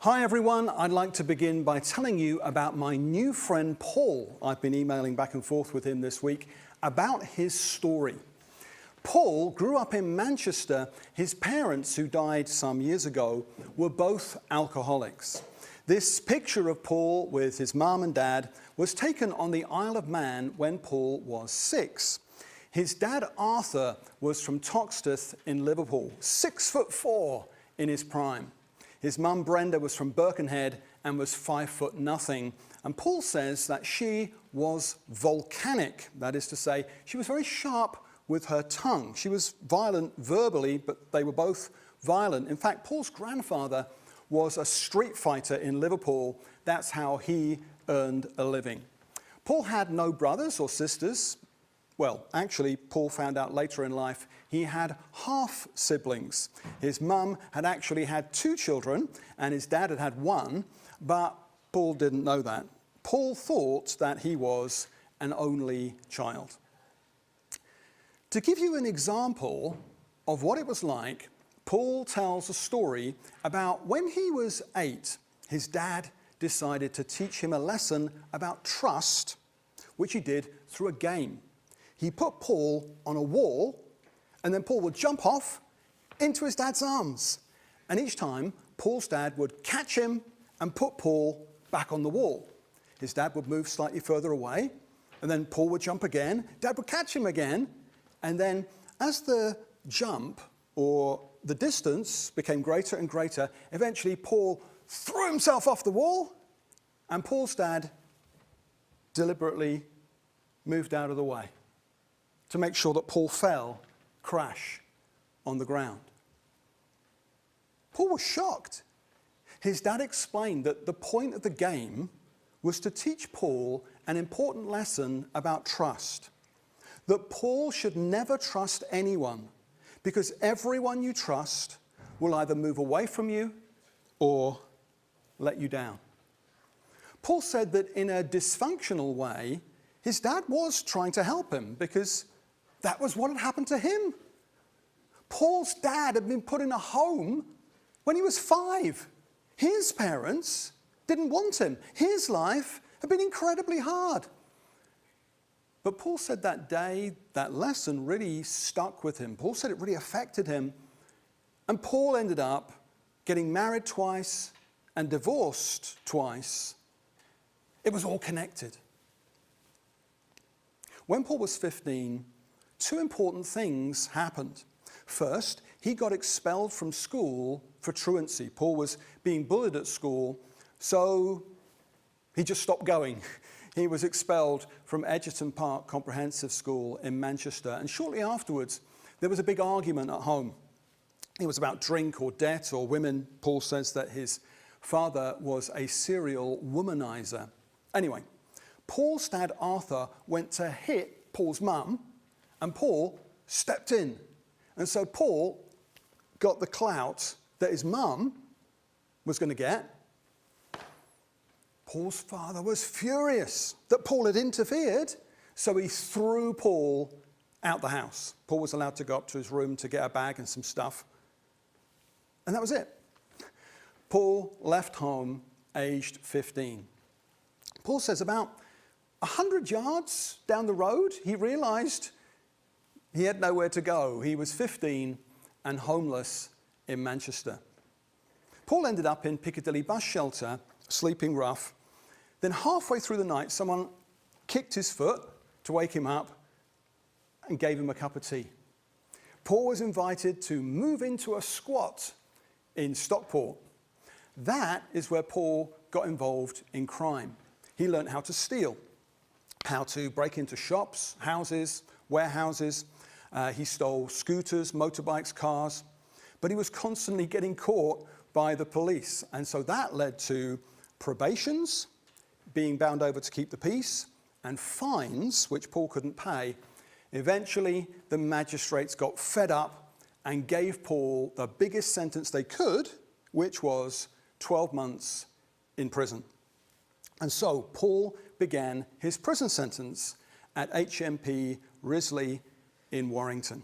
Hi everyone, I'd like to begin by telling you about my new friend Paul. I've been emailing back and forth with him this week about his story. Paul grew up in Manchester. His parents, who died some years ago, were both alcoholics. This picture of Paul with his mum and dad was taken on the Isle of Man when Paul was 6. His dad Arthur was from Toxteth in Liverpool, 6'4" in his prime. His mum Brenda was from Birkenhead and was 5'0". And Paul says that she was volcanic. That is to say, she was very sharp with her tongue. She was violent verbally, but they were both violent. In fact, Paul's grandfather was a street fighter in Liverpool. That's how he earned a living. Paul had no brothers or sisters. Well, actually, Paul found out later in life he had half siblings. His mum had actually had 2 children and his dad had had 1, but Paul didn't know that. Paul thought that he was an only child. To give you an example of what it was like, Paul tells a story about when he was 8, his dad decided to teach him a lesson about trust, which he did through a game. He put Paul on a wall, and then Paul would jump off into his dad's arms. And each time, Paul's dad would catch him and put Paul back on the wall. His dad would move slightly further away, and then Paul would jump again. Dad would catch him again, and then as the jump or the distance became greater and greater, eventually Paul threw himself off the wall, and Paul's dad deliberately moved out of the way to make sure that Paul fell, crash on the ground. Paul was shocked. His dad explained that the point of the game was to teach Paul an important lesson about trust. That Paul should never trust anyone, because everyone you trust will either move away from you or let you down. Paul said that in a dysfunctional way, his dad was trying to help him because that was what had happened to him. Paul's dad had been put in a home when he was 5. His parents didn't want him. His life had been incredibly hard. But Paul said that day, that lesson really stuck with him. Paul said it really affected him. And Paul ended up getting married twice and divorced twice. It was all connected. When Paul was 15, 2 important things happened. First, he got expelled from school for truancy. Paul was being bullied at school, so he just stopped going. He was expelled from Egerton Park Comprehensive School in Manchester, and shortly afterwards, there was a big argument at home. It was about drink or debt or women. Paul says that his father was a serial womanizer. Anyway, Paul's dad Arthur went to hit Paul's mum, and Paul stepped in. And so Paul got the clout that his mum was going to get. Paul's father was furious that Paul had interfered, so he threw Paul out the house. Paul was allowed to go up to his room to get a bag and some stuff. And that was it. Paul left home aged 15. Paul says about 100 yards down the road, he realized he had nowhere to go. He was 15 and homeless in Manchester. Paul ended up in Piccadilly bus shelter, sleeping rough. Then halfway through the night, someone kicked his foot to wake him up and gave him a cup of tea. Paul was invited to move into a squat in Stockport. That is where Paul got involved in crime. He learned how to steal, how to break into shops, houses, warehouses. He stole scooters, motorbikes, cars, but he was constantly getting caught by the police. And so that led to probations, being bound over to keep the peace, and fines, which Paul couldn't pay. Eventually, the magistrates got fed up and gave Paul the biggest sentence they could, which was 12 months in prison. And so Paul began his prison sentence at HMP Risley in Warrington.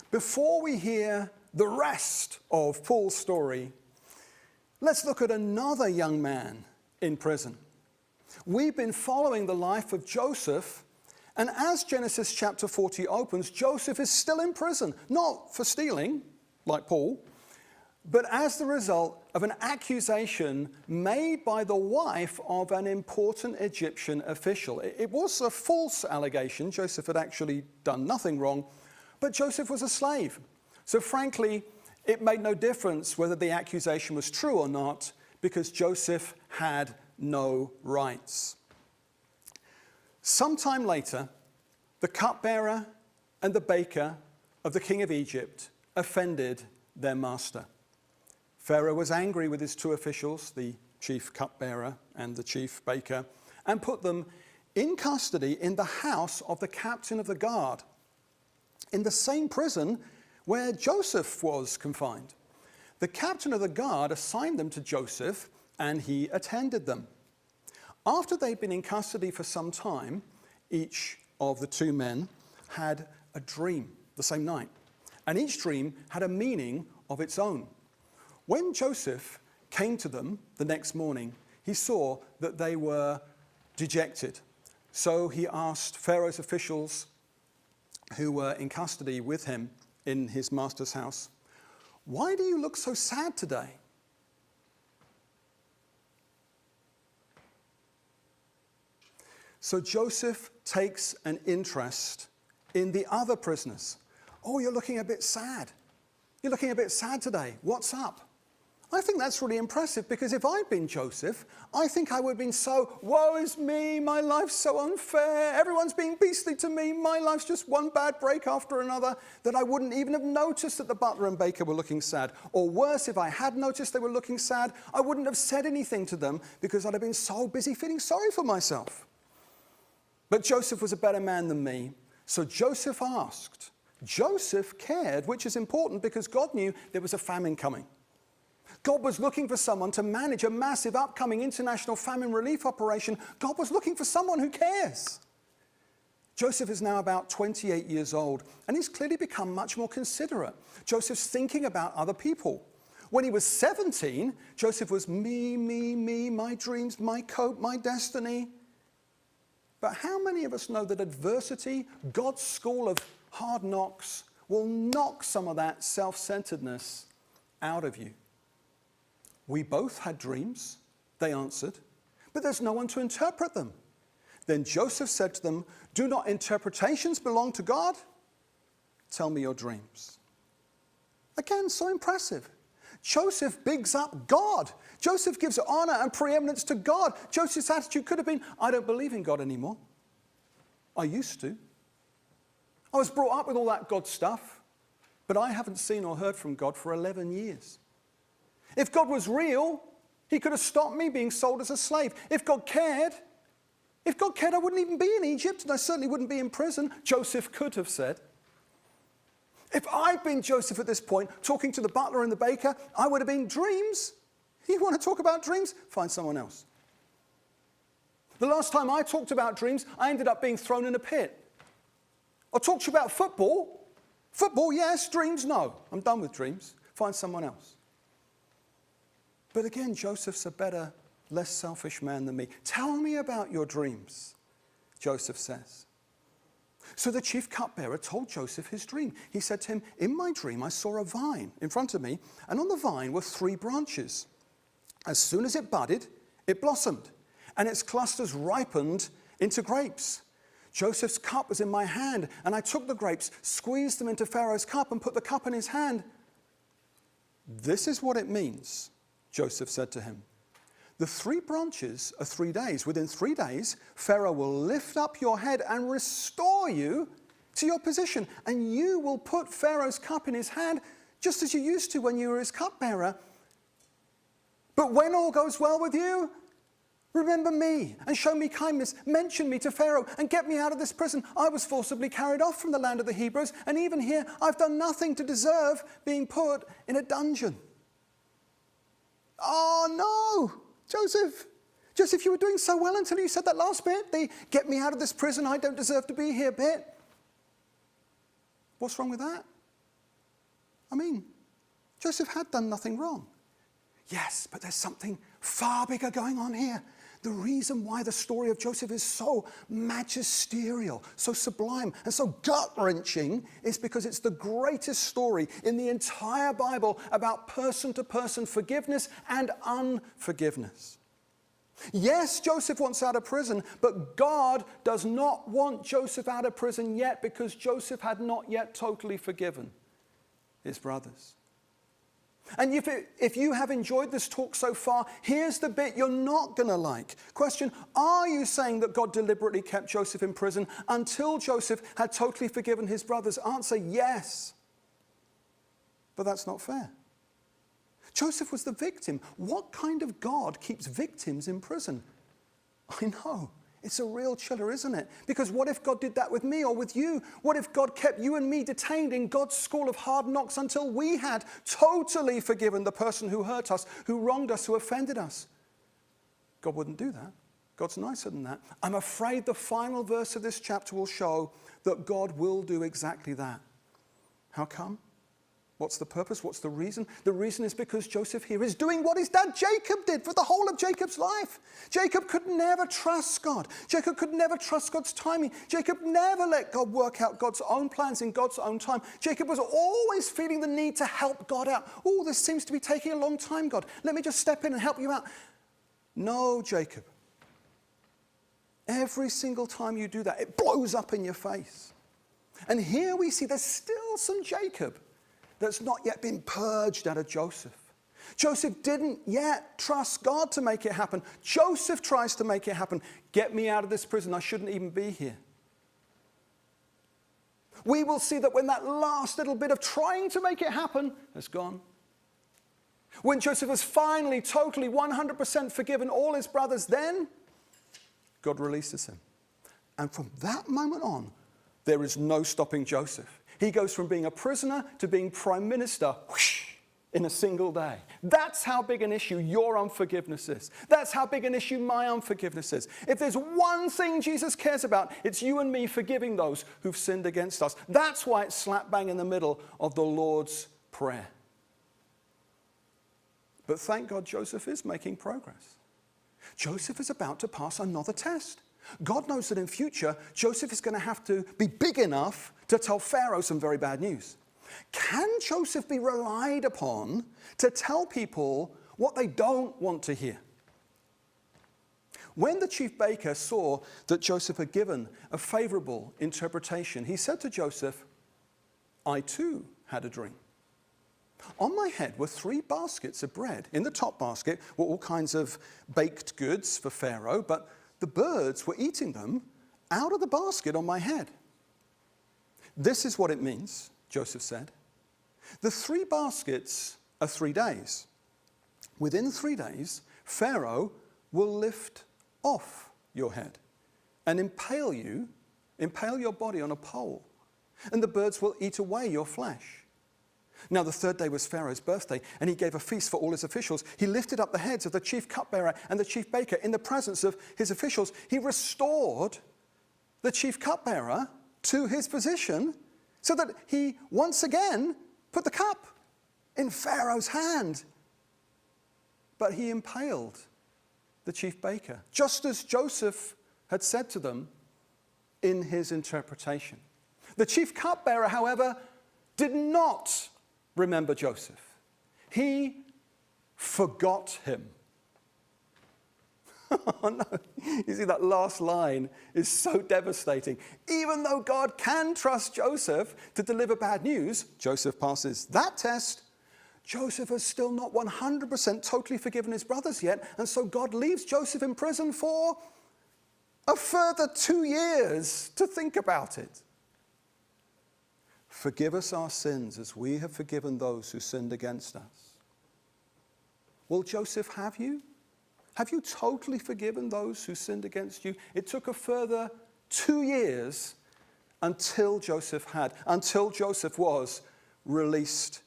Before we hear the rest of Paul's story, Let's look at another young man in prison. We've been following the life of Joseph, and as Genesis chapter 40 opens, Joseph is still in prison, not for stealing, like Paul, but as the result of an accusation made by the wife of an important Egyptian official. It was a false allegation. Joseph had actually done nothing wrong, but Joseph was a slave. So frankly, it made no difference whether the accusation was true or not, because Joseph had no rights. Sometime later, the cupbearer and the baker of the king of Egypt offended their master. Pharaoh was angry with his two officials, the chief cupbearer and the chief baker, and put them in custody in the house of the captain of the guard, in the same prison where Joseph was confined. The captain of the guard assigned them to Joseph, and he attended them. After they'd been in custody for some time, each of the two men had a dream the same night, and each dream had a meaning of its own. When Joseph came to them the next morning, he saw that they were dejected. So he asked Pharaoh's officials who were in custody with him in his master's house, "Why do you look so sad today?" So Joseph takes an interest in the other prisoners. "Oh, you're looking a bit sad. You're looking a bit sad today. What's up?" I think that's really impressive, because if I'd been Joseph, I think I would have been so, "Woe is me, my life's so unfair, everyone's being beastly to me, my life's just one bad break after another," that I wouldn't even have noticed that the butler and baker were looking sad. Or worse, if I had noticed they were looking sad, I wouldn't have said anything to them, because I'd have been so busy feeling sorry for myself. But Joseph was a better man than me, so Joseph asked. Joseph cared, which is important, because God knew there was a famine coming. God was looking for someone to manage a massive upcoming international famine relief operation. God was looking for someone who cares. Joseph is now about 28 years old, and he's clearly become much more considerate. Joseph's thinking about other people. When he was 17, Joseph was me, my dreams, my coat, my destiny. But how many of us know that adversity, God's school of hard knocks, will knock some of that self-centeredness out of you? "We both had dreams," they answered, "but there's no one to interpret them." Then Joseph said to them, "Do not interpretations belong to God? Tell me your dreams." Again, so impressive. Joseph bigs up God. Joseph gives honor and preeminence to God. Joseph's attitude could have been, "I don't believe in God anymore. I used to. I was brought up with all that God stuff, but I haven't seen or heard from God for 11 years. If God was real, he could have stopped me being sold as a slave. If God cared, I wouldn't even be in Egypt, and I certainly wouldn't be in prison," Joseph could have said. "If I'd been Joseph at this point, talking to the butler and the baker, I would have been, dreams? You want to talk about dreams? Find someone else. The last time I talked about dreams, I ended up being thrown in a pit. I talked to you about football. Football, yes. Dreams, no. I'm done with dreams. Find someone else." But again, Joseph's a better, less selfish man than me. "Tell me about your dreams," Joseph says. So the chief cupbearer told Joseph his dream. He said to him, "In my dream, I saw a vine in front of me, and on the vine were 3 branches. As soon as it budded, it blossomed, and its clusters ripened into grapes. Joseph's cup was in my hand, and I took the grapes, squeezed them into Pharaoh's cup, and put the cup in his hand." "This is what it means," Joseph said to him. "The 3 branches are 3 days. Within 3 days, Pharaoh will lift up your head and restore you to your position, and you will put Pharaoh's cup in his hand, just as you used to when you were his cupbearer. But when all goes well with you, remember me and show me kindness. Mention me to Pharaoh and get me out of this prison. I was forcibly carried off from the land of the Hebrews, and even here I've done nothing to deserve being put in a dungeon." Oh no, Joseph, you were doing so well until you said that last bit, the "get me out of this prison, I don't deserve to be here" bit. What's wrong with that? I mean, Joseph had done nothing wrong. Yes, but there's something far bigger going on here. The reason why the story of Joseph is so magisterial, so sublime, and so gut-wrenching is because it's the greatest story in the entire Bible about person-to-person forgiveness and unforgiveness. Yes, Joseph wants out of prison, but God does not want Joseph out of prison yet because Joseph had not yet totally forgiven his brothers. And if you have enjoyed this talk so far, here's the bit you're not going to like. Question, are you saying that God deliberately kept Joseph in prison until Joseph had totally forgiven his brothers? Answer, yes. But that's not fair. Joseph was the victim. What kind of God keeps victims in prison? I know. It's a real chiller, isn't it? Because what if God did that with me or with you? What if God kept you and me detained in God's school of hard knocks until we had totally forgiven the person who hurt us, who wronged us, who offended us? God wouldn't do that. God's nicer than that. I'm afraid the final verse of this chapter will show that God will do exactly that. How come? What's the purpose? What's the reason? The reason is because Joseph here is doing what his dad Jacob did for the whole of Jacob's life. Jacob could never trust God. Jacob could never trust God's timing. Jacob never let God work out God's own plans in God's own time. Jacob was always feeling the need to help God out. Oh, this seems to be taking a long time, God. Let me just step in and help you out. No, Jacob. Every single time you do that, it blows up in your face. And here we see there's still some Jacob that's not yet been purged out of Joseph. Joseph didn't yet trust God to make it happen. Joseph tries to make it happen. Get me out of this prison. I shouldn't even be here. We will see that when that last little bit of trying to make it happen has gone, when Joseph has finally, totally, 100% forgiven all his brothers, then God releases him. And from that moment on, there is no stopping Joseph. He goes from being a prisoner to being prime minister whoosh, in a single day. That's how big an issue your unforgiveness is. That's how big an issue my unforgiveness is. If there's one thing Jesus cares about, it's you and me forgiving those who've sinned against us. That's why it's slap bang in the middle of the Lord's Prayer. But thank God Joseph is making progress. Joseph is about to pass another test. God knows that in future, Joseph is going to have to be big enough to tell Pharaoh some very bad news. Can Joseph be relied upon to tell people what they don't want to hear? When the chief baker saw that Joseph had given a favorable interpretation, he said to Joseph, I too had a dream. On my head were 3 baskets of bread. In the top basket were all kinds of baked goods for Pharaoh, but the birds were eating them out of the basket on my head. This is what it means, Joseph said. The 3 baskets are 3 days. Within 3 days, Pharaoh will lift off your head and impale your body on a pole, and the birds will eat away your flesh. Now the 3rd day was Pharaoh's birthday, and he gave a feast for all his officials. He lifted up the heads of the chief cupbearer and the chief baker in the presence of his officials. He restored the chief cupbearer to his position so that he once again put the cup in Pharaoh's hand. But he impaled the chief baker, just as Joseph had said to them in his interpretation. The chief cupbearer, however, did not remember Joseph. He forgot him. Oh no, you see that last line is so devastating. Even though God can trust Joseph to deliver bad news, Joseph passes that test. Joseph has still not 100% totally forgiven his brothers yet, and so God leaves Joseph in prison for a further 2 years to think about it. Forgive us our sins as we have forgiven those who sinned against us. Will Joseph have you? Have you totally forgiven those who sinned against you? It took a further 2 years until Joseph was released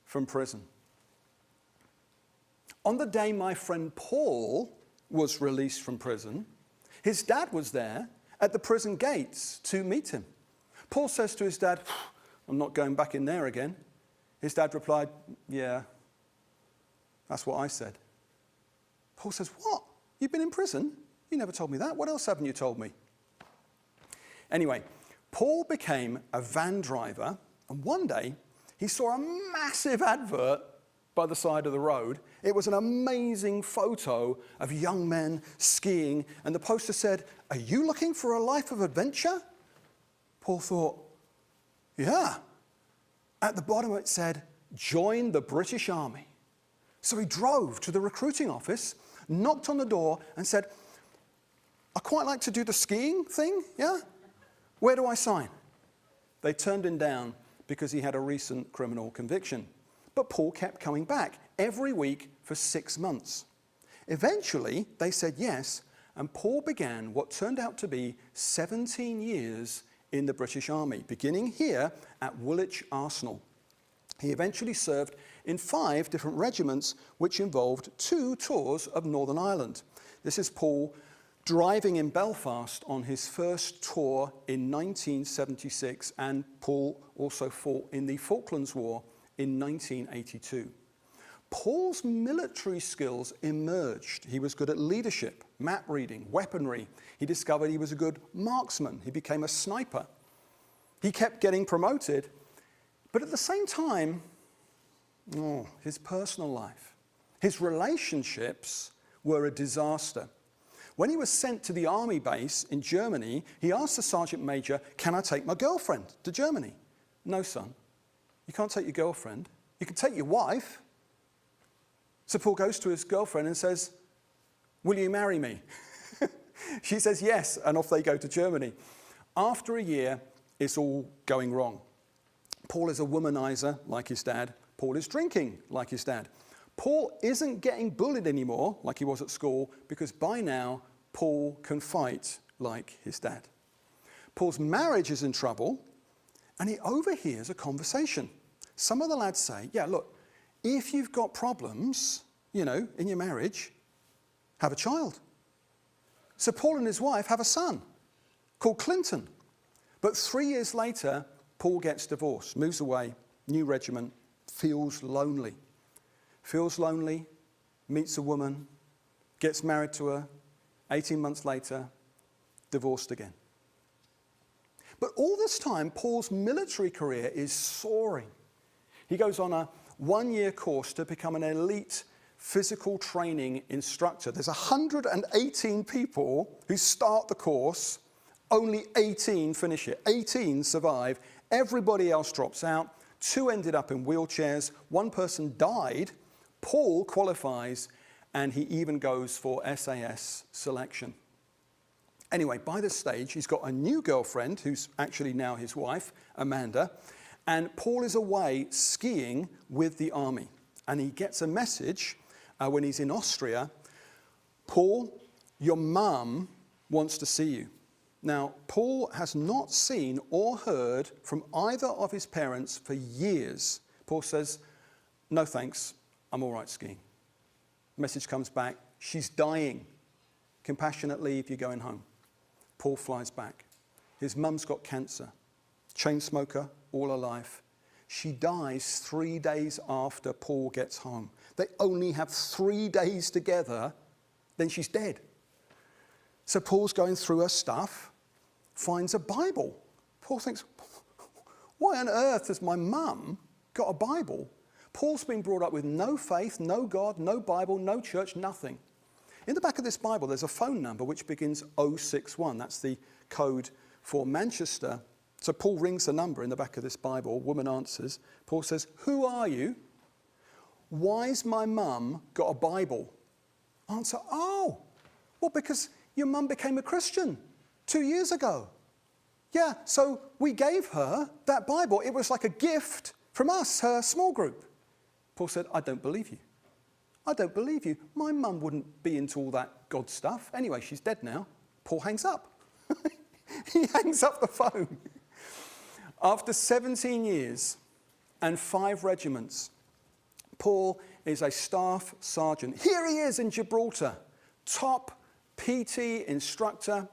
from prison. On the day my friend Paul was released from prison, his dad was there at the prison gates to meet him. Paul says to his dad, I'm not going back in there again. His dad replied, yeah, That's what I said. Paul says, what? You've been in prison? You never told me that. What else haven't you told me? Anyway, Paul became a van driver, and one day he saw a massive advert by the side of the road. It was an amazing photo of young men skiing, and the poster said, "Are you looking for a life of adventure?" Paul thought, yeah. At the bottom it said, "Join the British Army." So he drove to the recruiting office, knocked on the door and said, "I quite like to do the skiing thing, yeah? Where do I sign?" They turned him down because he had a recent criminal conviction. But Paul kept coming back every week for 6 months. Eventually, they said yes, and Paul began what turned out to be 17 years in the British Army, beginning here at Woolwich Arsenal. He eventually served in 5 different regiments, which involved 2 tours of Northern Ireland. This is Paul driving in Belfast on his first tour in 1976, and Paul also fought in the Falklands War in 1982. Paul's military skills emerged. He was good at leadership, map reading, weaponry. He discovered he was a good marksman. He became a sniper. He kept getting promoted, but at the same time, his personal life, his relationships were a disaster. When he was sent to the army base in Germany, he asked the sergeant major, "Can I take my girlfriend to Germany?" "No, son, you can't take your girlfriend. You can take your wife." So Paul goes to his girlfriend and says, "Will you marry me?" She says yes, and off they go to Germany. After a year, it's all going wrong. Paul is a womanizer like his dad. Paul is drinking like his dad. Paul isn't getting bullied anymore like he was at school, because by now, Paul can fight like his dad. Paul's marriage is in trouble, and he overhears a conversation. Some of the lads say, "Yeah, look, if you've got problems, in your marriage, have a child." So Paul and his wife have a son called Clinton. But 3 years later, Paul gets divorced, moves away, new regiment, feels lonely. Meets a woman, gets married to her, 18 months later, divorced again. But all this time, Paul's military career is soaring. He goes on a 1-year course to become an elite physical training instructor. There's 118 people who start the course, only 18 finish it. 18 survive, everybody else drops out. 2 ended up in wheelchairs, 1 person died. Paul qualifies, and he even goes for SAS selection. Anyway, by this stage, he's got a new girlfriend, who's actually now his wife, Amanda, and Paul is away skiing with the army. And he gets a message when he's in Austria, "Paul, your mum wants to see you." Now, Paul has not seen or heard from either of his parents for years. Paul says, "No thanks, I'm all right skiing." Message comes back, "She's dying. Compassionate leave, you're going home." Paul flies back. His mum's got cancer. Chain smoker, all her life. She dies 3 days after Paul gets home. They only have 3 days together, then she's dead. So Paul's going through her stuff, finds a Bible. Paul thinks, why on earth has my mum got a Bible? Paul's been brought up with no faith, no God, no Bible, no church, nothing. In the back of this Bible, there's a phone number which begins 061. That's the code for Manchester. So Paul rings the number in the back of this Bible. Woman answers. Paul says, "Who are you? Why's my mum got a Bible?" Answer, "Oh, well, because your mum became a Christian 2 years ago. Yeah, so we gave her that Bible. It was like a gift from us, her small group." Paul said, "I don't believe you. I don't believe you. My mum wouldn't be into all that God stuff. Anyway, she's dead now." Paul hangs up. He hangs up the phone. After 17 years and 5 regiments, Paul is a staff sergeant. Here he is in Gibraltar, top PT instructor.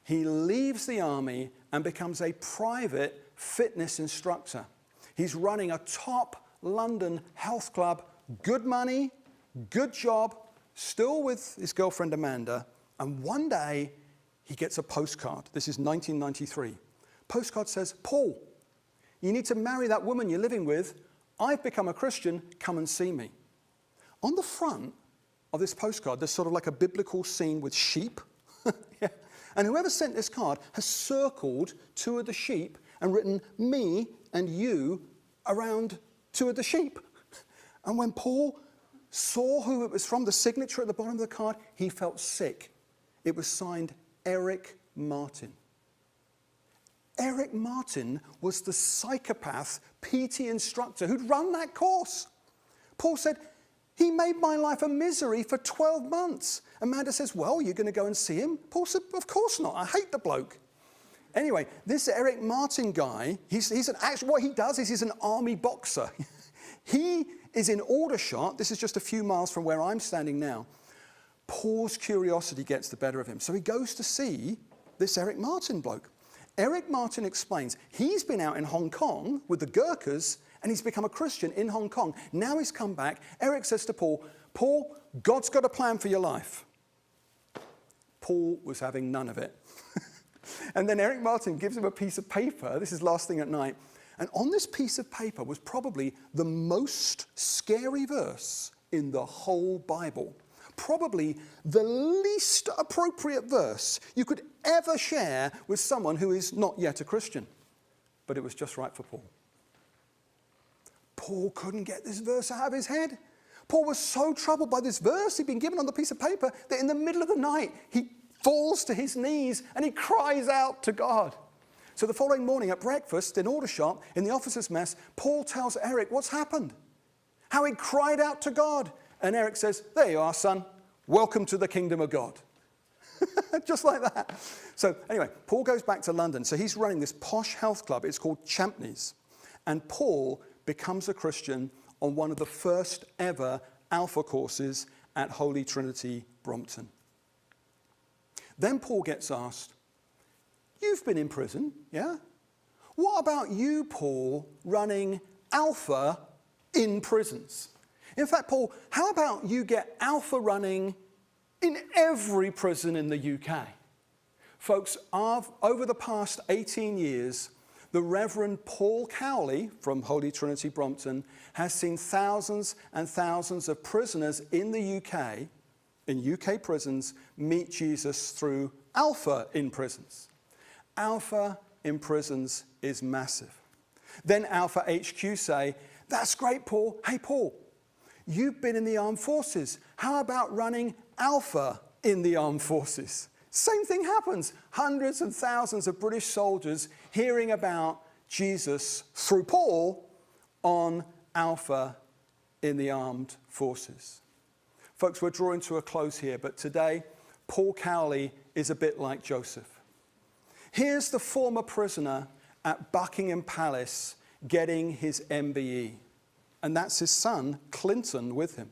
He leaves the army and becomes a private fitness instructor. He's running a top London health club, good money, good job, still with his girlfriend Amanda, and one day he gets a postcard. This is 1993. Postcard says, Paul, you need to marry that woman you're living with. I've become a Christian, come and see me. On the front of this postcard, there's sort of like a biblical scene with sheep. Yeah. And whoever sent this card has circled two of the sheep and written me and you around two of the sheep. And when Paul saw who it was from, the signature at the bottom of the card, he felt sick. It was signed Eric Martin. Eric Martin was the psychopath PT instructor who'd run that course. Paul said, he made my life a misery for 12 months. Amanda says, well, you're going to go and see him? Paul said, of course not. I hate the bloke. Anyway, this Eric Martin guy, what he does is he's an army boxer. He is in Aldershot. This is just a few miles from where I'm standing now. Paul's curiosity gets the better of him. So he goes to see this Eric Martin bloke. Eric Martin explains he's been out in Hong Kong with the Gurkhas and he's become a Christian in Hong Kong. Now he's come back. Eric says to Paul, Paul, God's got a plan for your life. Paul was having none of it. And then Eric Martin gives him a piece of paper. This is last thing at night. And on this piece of paper was probably the most scary verse in the whole Bible. Probably the least appropriate verse you could ever share with someone who is not yet a Christian. But it was just right for Paul. Paul couldn't get this verse out of his head. Paul was so troubled by this verse he'd been given on the piece of paper that in the middle of the night he falls to his knees and he cries out to God. So the following morning at breakfast in Aldershot, in the officers' mess, Paul tells Eric what's happened, how he cried out to God. And Eric says, there you are, son. Welcome to the kingdom of God. Just like that. So anyway, Paul goes back to London. So he's running this posh health club. It's called Champneys. And Paul becomes a Christian on one of the first ever Alpha courses at Holy Trinity, Brompton. Then Paul gets asked, you've been in prison, yeah? What about you, Paul, running Alpha in prisons? In fact, Paul, how about you get Alpha running in every prison in the UK? Folks, over the past 18 years, the Reverend Paul Cowley from Holy Trinity Brompton has seen thousands and thousands of prisoners in the UK, in UK prisons, meet Jesus through Alpha in prisons. Alpha in prisons is massive. Then Alpha HQ say, that's great, Paul. Hey, Paul, you've been in the armed forces. How about running Alpha in the armed forces? Same thing happens. Hundreds and thousands of British soldiers hearing about Jesus through Paul on Alpha in the armed forces. Folks, we're drawing to a close here, but today, Paul Cowley is a bit like Joseph. Here's the former prisoner at Buckingham Palace getting his MBE, and that's his son, Clinton, with him.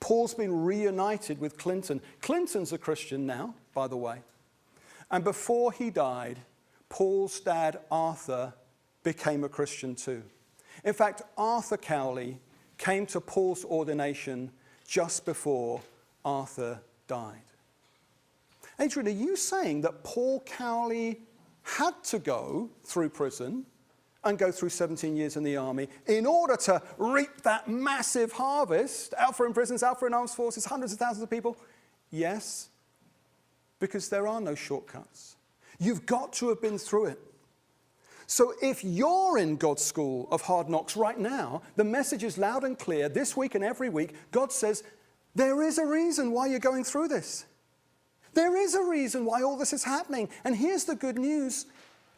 Paul's been reunited with Clinton. Clinton's a Christian now, by the way. And before he died, Paul's dad, Arthur, became a Christian too. In fact, Arthur Cowley came to Paul's ordination just before Arthur died. Adrian, are you saying that Paul Cowley had to go through prison and go through 17 years in the army in order to reap that massive harvest? Alpha in prisons, Alpha in armed forces, hundreds of thousands of people? Yes, because there are no shortcuts. You've got to have been through it. So if you're in God's school of hard knocks right now, the message is loud and clear. This week and every week, God says, there is a reason why you're going through this. There is a reason why all this is happening. And here's the good news.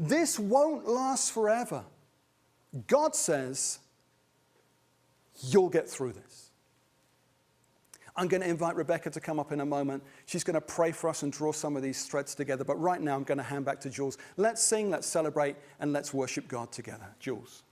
This won't last forever. God says, you'll get through this. I'm going to invite Rebecca to come up in a moment. She's going to pray for us and draw some of these threads together. But right now, I'm going to hand back to Jules. Let's sing, let's celebrate, and let's worship God together. Jules.